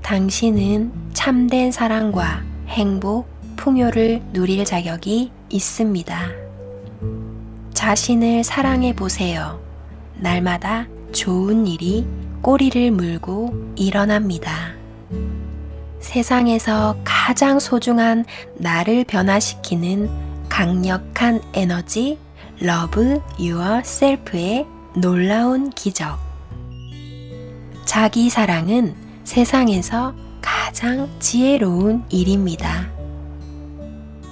당신은 참된 사랑과 행복, 풍요를 누릴 자격이 있습니다. 자신을 사랑해 보세요. 날마다 좋은 일이 꼬리를 물고 일어납니다. 세상에서 가장 소중한 나를 변화시키는 강력한 에너지, Love Yourself의 놀라운 기적. 자기 사랑은 세상에서 가장 지혜로운 일입니다.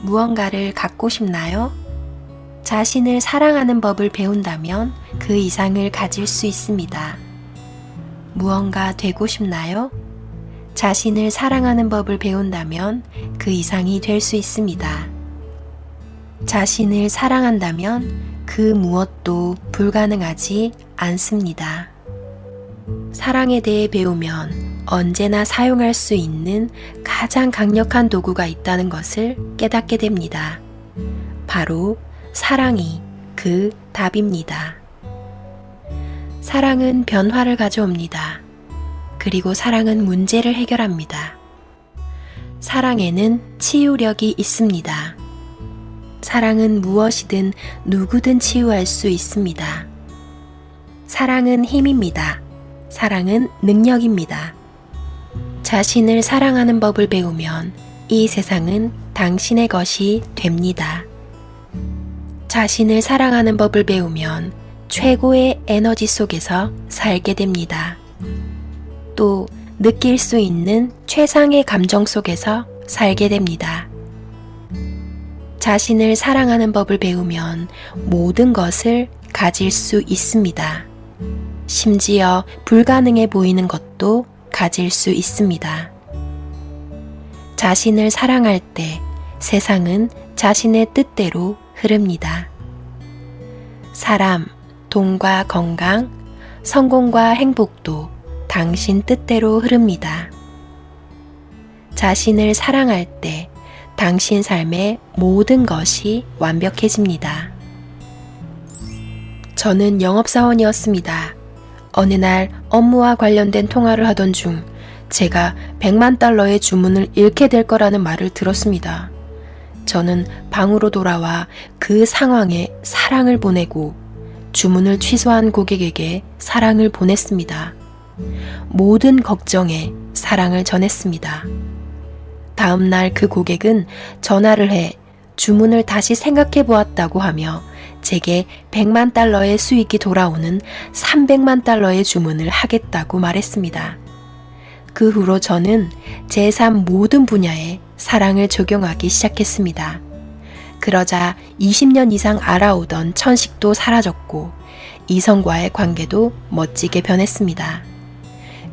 무언가를 갖고 싶나요? 자신을 사랑하는 법을 배운다면 그 이상을 가질 수 있습니다. 무언가 되고 싶나요? 자신을 사랑하는 법을 배운다면 그 이상이 될 수 있습니다. 자신을 사랑한다면 그 무엇도 불가능하지 않습니다. 사랑에 대해 배우면 언제나 사용할 수 있는 가장 강력한 도구가 있다는 것을 깨닫게 됩니다. 바로 사랑이 그 답입니다. 사랑은 변화를 가져옵니다. 그리고 사랑은 문제를 해결합니다. 사랑에는 치유력이 있습니다. 사랑은 무엇이든 누구든 치유할 수 있습니다. 사랑은 힘입니다. 사랑은 능력입니다. 자신을 사랑하는 법을 배우면 이 세상은 당신의 것이 됩니다. 자신을 사랑하는 법을 배우면 최고의 에너지 속에서 살게 됩니다. 또 느낄 수 있는 최상의 감정 속에서 살게 됩니다. 자신을 사랑하는 법을 배우면 모든 것을 가질 수 있습니다. 심지어 불가능해 보이는 것도 가질 수 있습니다. 자신을 사랑할 때 세상은 자신의 뜻대로 흐릅니다. 사람, 돈과 건강, 성공과 행복도 당신 뜻대로 흐릅니다. 자신을 사랑할 때 당신 삶의 모든 것이 완벽해집니다. 저는 영업사원이었습니다. 어느 날 업무와 관련된 통화를 하던 중 제가 100만 달러의 주문을 잃게 될 거라는 말을 들었습니다. 저는 방으로 돌아와 그 상황에 사랑을 보내고 주문을 취소한 고객에게 사랑을 보냈습니다. 모든 걱정에 사랑을 전했습니다. 다음 날 그 고객은 전화를 해 주문을 다시 생각해 보았다고 하며 제게 100만 달러의 수익이 돌아오는 300만 달러의 주문을 하겠다고 말했습니다. 그 후로 저는 제 삶 모든 분야에 사랑을 적용하기 시작했습니다. 그러자 20년 이상 알아오던 천식도 사라졌고 이성과의 관계도 멋지게 변했습니다.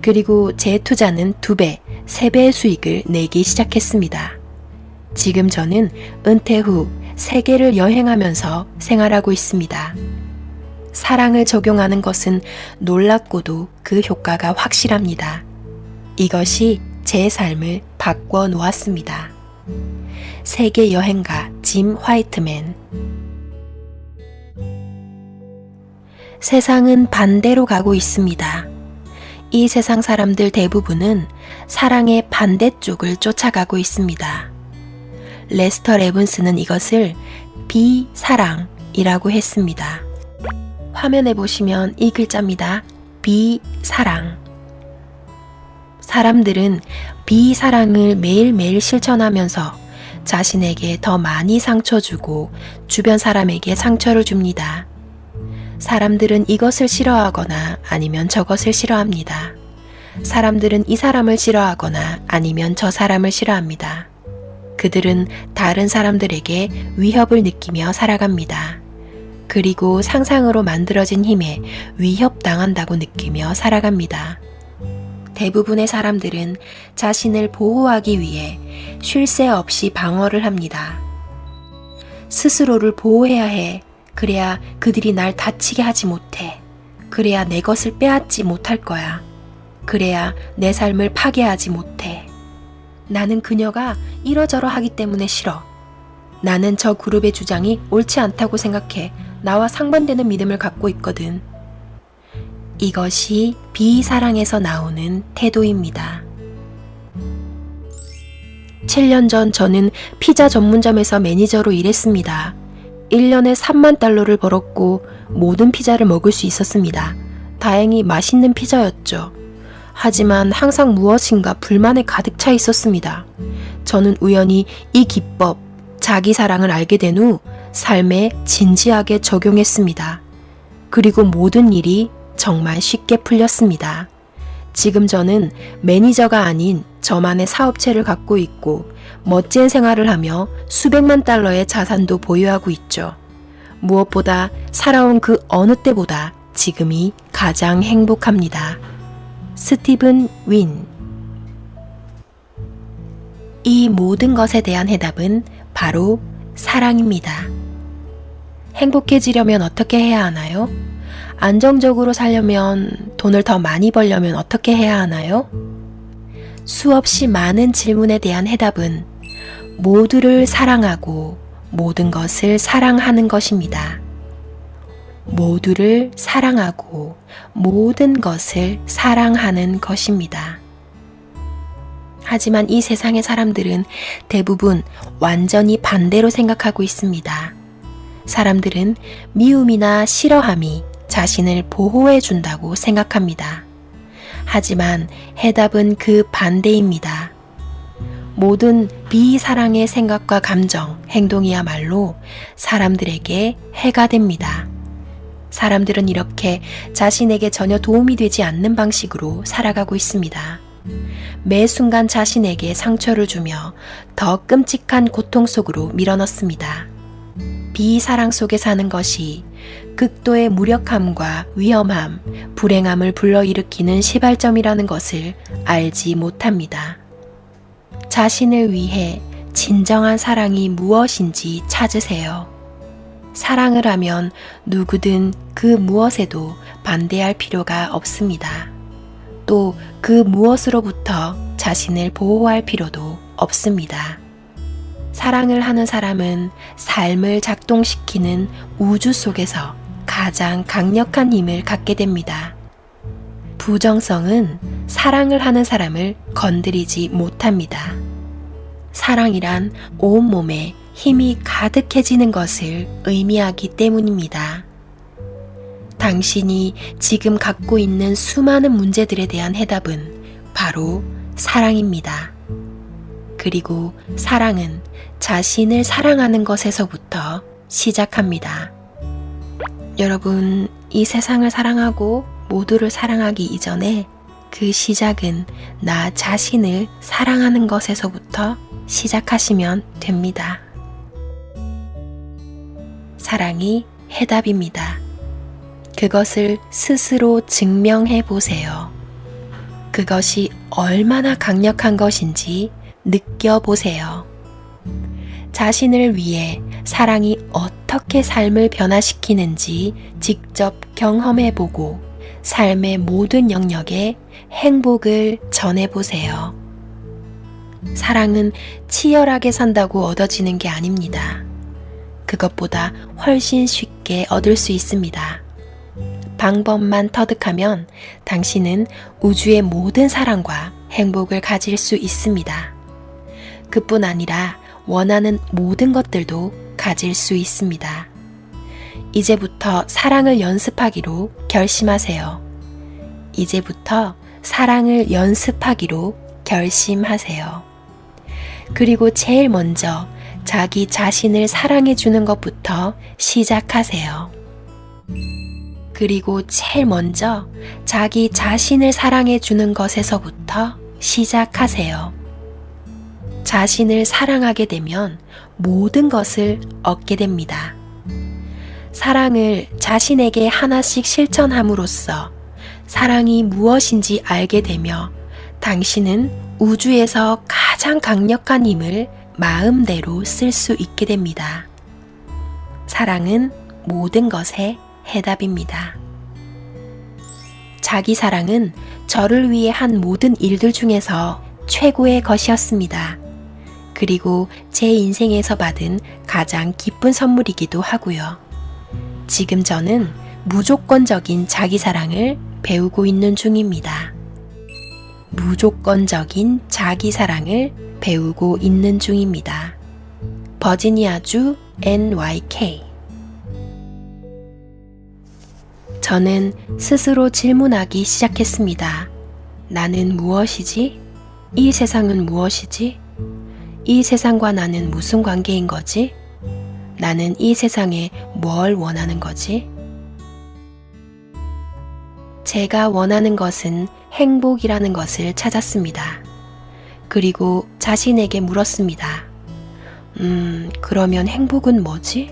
그리고 제 투자는 2배, 3배의 수익을 내기 시작했습니다. 지금 저는 은퇴 후 세계를 여행하면서 생활하고 있습니다. 사랑을 적용하는 것은 놀랍고도 그 효과가 확실합니다. 이것이 제 삶을 바꿔 놓았습니다. 세계 여행가 짐 화이트맨. 세상은 반대로 가고 있습니다. 이 세상 사람들 대부분은 사랑의 반대쪽을 쫓아가고 있습니다. 레스터 레븐스는 이것을 비사랑이라고 했습니다. 화면에 보시면 이 글자입니다. 비사랑. 사람들은 비사랑을 매일매일 실천하면서 자신에게 더 많이 상처 주고 주변 사람에게 상처를 줍니다. 사람들은 이것을 싫어하거나 아니면 저것을 싫어합니다. 사람들은 이 사람을 싫어하거나 아니면 저 사람을 싫어합니다. 그들은 다른 사람들에게 위협을 느끼며 살아갑니다. 그리고 상상으로 만들어진 힘에 위협당한다고 느끼며 살아갑니다. 대부분의 사람들은 자신을 보호하기 위해 쉴 새 없이 방어를 합니다. 스스로를 보호해야 해. 그래야 그들이 날 다치게 하지 못해. 그래야 내 것을 빼앗지 못할 거야. 그래야 내 삶을 파괴하지 못해. 나는 그녀가 이러저러 하기 때문에 싫어. 나는 저 그룹의 주장이 옳지 않다고 생각해. 나와 상반되는 믿음을 갖고 있거든. 이것이 비사랑에서 나오는 태도입니다. 7년 전 저는 피자 전문점에서 매니저로 일했습니다. 1년에 3만 달러를 벌었고 모든 피자를 먹을 수 있었습니다. 다행히 맛있는 피자였죠. 하지만 항상 무엇인가 불만에 가득 차 있었습니다. 저는 우연히 이 기법, 자기 사랑을 알게 된 후 삶에 진지하게 적용했습니다. 그리고 모든 일이 정말 쉽게 풀렸습니다. 지금 저는 매니저가 아닌 저만의 사업체를 갖고 있고 멋진 생활을 하며 수백만 달러의 자산도 보유하고 있죠. 무엇보다 살아온 그 어느 때보다 지금이 가장 행복합니다. 스티븐 윈. 이 모든 것에 대한 해답은 바로 사랑입니다. 행복해지려면 어떻게 해야 하나요? 안정적으로 살려면, 돈을 더 많이 벌려면 어떻게 해야 하나요? 수없이 많은 질문에 대한 해답은 모두를 사랑하고 모든 것을 사랑하는 것입니다. 모두를 사랑하고 모든 것을 사랑하는 것입니다. 하지만 이 세상의 사람들은 대부분 완전히 반대로 생각하고 있습니다. 사람들은 미움이나 싫어함이 자신을 보호해 준다고 생각합니다. 하지만 해답은 그 반대입니다. 모든 비사랑의 생각과 감정, 행동이야말로 사람들에게 해가 됩니다. 사람들은 이렇게 자신에게 전혀 도움이 되지 않는 방식으로 살아가고 있습니다. 매 순간 자신에게 상처를 주며 더 끔찍한 고통 속으로 밀어넣습니다. 비사랑 속에 사는 것이 극도의 무력함과 위험함, 불행함을 불러일으키는 시발점이라는 것을 알지 못합니다. 자신을 위해 진정한 사랑이 무엇인지 찾으세요. 사랑을 하면 누구든 그 무엇에도 반대할 필요가 없습니다. 또 그 무엇으로부터 자신을 보호할 필요도 없습니다. 사랑을 하는 사람은 삶을 작동시키는 우주 속에서 가장 강력한 힘을 갖게 됩니다. 부정성은 사랑을 하는 사람을 건드리지 못합니다. 사랑이란 온몸에 힘이 가득해지는 것을 의미하기 때문입니다. 당신이 지금 갖고 있는 수많은 문제들에 대한 해답은 바로 사랑입니다. 그리고 사랑은 자신을 사랑하는 것에서부터 시작합니다. 여러분, 이 세상을 사랑하고 모두를 사랑하기 이전에 그 시작은 나 자신을 사랑하는 것에서부터 시작하시면 됩니다. 사랑이 해답입니다. 그것을 스스로 증명해 보세요. 그것이 얼마나 강력한 것인지 느껴보세요. 자신을 위해 사랑이 어떻게 삶을 변화시키는지 직접 경험해보고 삶의 모든 영역에 행복을 전해보세요. 사랑은 치열하게 산다고 얻어지는 게 아닙니다. 그것보다 훨씬 쉽게 얻을 수 있습니다. 방법만 터득하면 당신은 우주의 모든 사랑과 행복을 가질 수 있습니다. 그뿐 아니라 원하는 모든 것들도 가질 수 있습니다. 이제부터 사랑을 연습하기로 결심하세요. 이제부터 사랑을 연습하기로 결심하세요. 그리고 제일 먼저 자기 자신을 사랑해 주는 것부터 시작하세요. 그리고 제일 먼저 자기 자신을 사랑해 주는 것에서부터 시작하세요. 자신을 사랑하게 되면 모든 것을 얻게 됩니다. 사랑을 자신에게 하나씩 실천함으로써 사랑이 무엇인지 알게 되며 당신은 우주에서 가장 강력한 힘을 마음대로 쓸 수 있게 됩니다. 사랑은 모든 것의 해답입니다. 자기 사랑은 저를 위해 한 모든 일들 중에서 최고의 것이었습니다. 그리고 제 인생에서 받은 가장 기쁜 선물이기도 하고요. 지금 저는 무조건적인 자기 사랑을 배우고 있는 중입니다. 무조건적인 자기 사랑을 배우고 배우고 있는 중입니다. 버지니아주 NYK. 저는 스스로 질문하기 시작했습니다. 나는 무엇이지? 이 세상은 무엇이지? 이 세상과 나는 무슨 관계인 거지? 나는 이 세상에 뭘 원하는 거지? 제가 원하는 것은 행복이라는 것을 찾았습니다. 그리고 자신에게 물었습니다. 그러면 행복은 뭐지?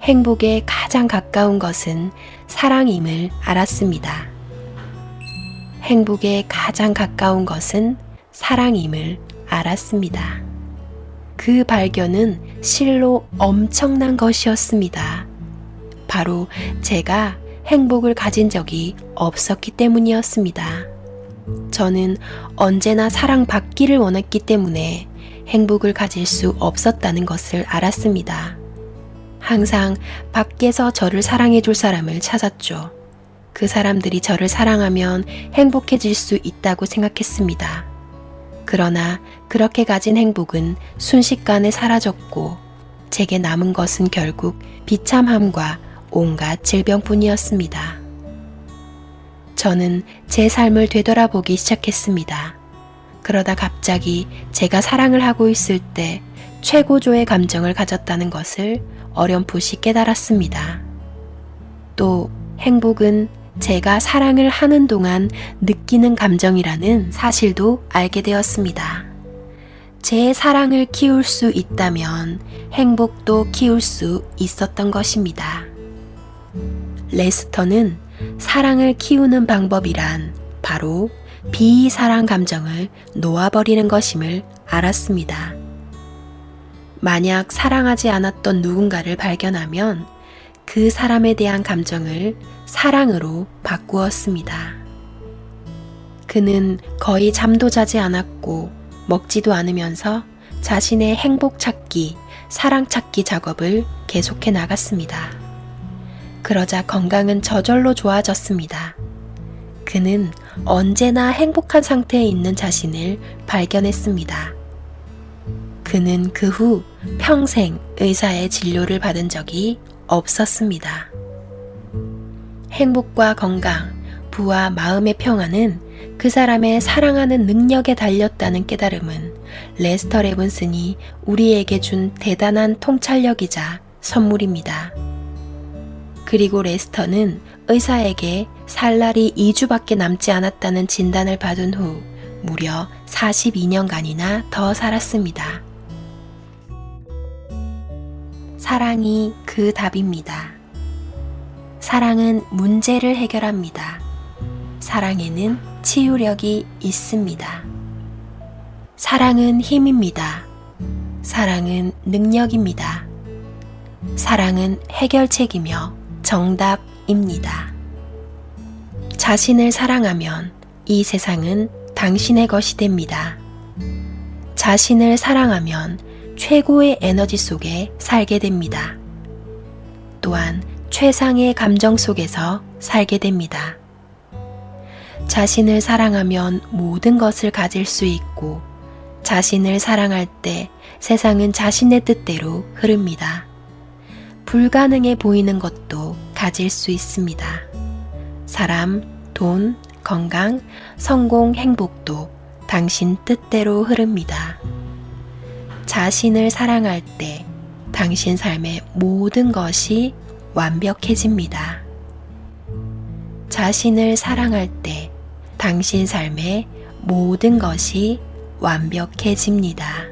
행복에 가장 가까운 것은 사랑임을 알았습니다. 행복에 가장 가까운 것은 사랑임을 알았습니다. 그 발견은 실로 엄청난 것이었습니다. 바로 제가 행복을 가진 적이 없었기 때문이었습니다. 저는 언제나 사랑받기를 원했기 때문에 행복을 가질 수 없었다는 것을 알았습니다. 항상 밖에서 저를 사랑해줄 사람을 찾았죠. 그 사람들이 저를 사랑하면 행복해질 수 있다고 생각했습니다. 그러나 그렇게 가진 행복은 순식간에 사라졌고 제게 남은 것은 결국 비참함과 온갖 질병뿐이었습니다. 저는 제 삶을 되돌아보기 시작했습니다. 그러다 갑자기 제가 사랑을 하고 있을 때 최고조의 감정을 가졌다는 것을 어렴풋이 깨달았습니다. 또 행복은 제가 사랑을 하는 동안 느끼는 감정이라는 사실도 알게 되었습니다. 제 사랑을 키울 수 있다면 행복도 키울 수 있었던 것입니다. 레스터는 사랑을 키우는 방법이란 바로 비사랑 감정을 놓아버리는 것임을 알았습니다. 만약 사랑하지 않았던 누군가를 발견하면 그 사람에 대한 감정을 사랑으로 바꾸었습니다. 그는 거의 잠도 자지 않았고 먹지도 않으면서 자신의 행복 찾기, 사랑 찾기 작업을 계속해 나갔습니다. 그러자 건강은 저절로 좋아졌습니다. 그는 언제나 행복한 상태에 있는 자신을 발견했습니다. 그는 그 후 평생 의사의 진료를 받은 적이 없었습니다. 행복과 건강, 부와 마음의 평안은 그 사람의 사랑하는 능력에 달렸다는 깨달음은 레스터 레븐슨이 우리에게 준 대단한 통찰력이자 선물입니다. 그리고 레스터는 의사에게 살 날이 2주밖에 남지 않았다는 진단을 받은 후 무려 42년간이나 더 살았습니다. 사랑이 그 답입니다. 사랑은 문제를 해결합니다. 사랑에는 치유력이 있습니다. 사랑은 힘입니다. 사랑은 능력입니다. 사랑은 해결책이며 정답입니다. 자신을 사랑하면 이 세상은 당신의 것이 됩니다. 자신을 사랑하면 최고의 에너지 속에 살게 됩니다. 또한 최상의 감정 속에서 살게 됩니다. 자신을 사랑하면 모든 것을 가질 수 있고 자신을 사랑할 때 세상은 자신의 뜻대로 흐릅니다. 불가능해 보이는 것도 가질 수 있습니다. 사람, 돈, 건강, 성공, 행복도 당신 뜻대로 흐릅니다. 자신을 사랑할 때 당신 삶의 모든 것이 완벽해집니다. 자신을 사랑할 때 당신 삶의 모든 것이 완벽해집니다.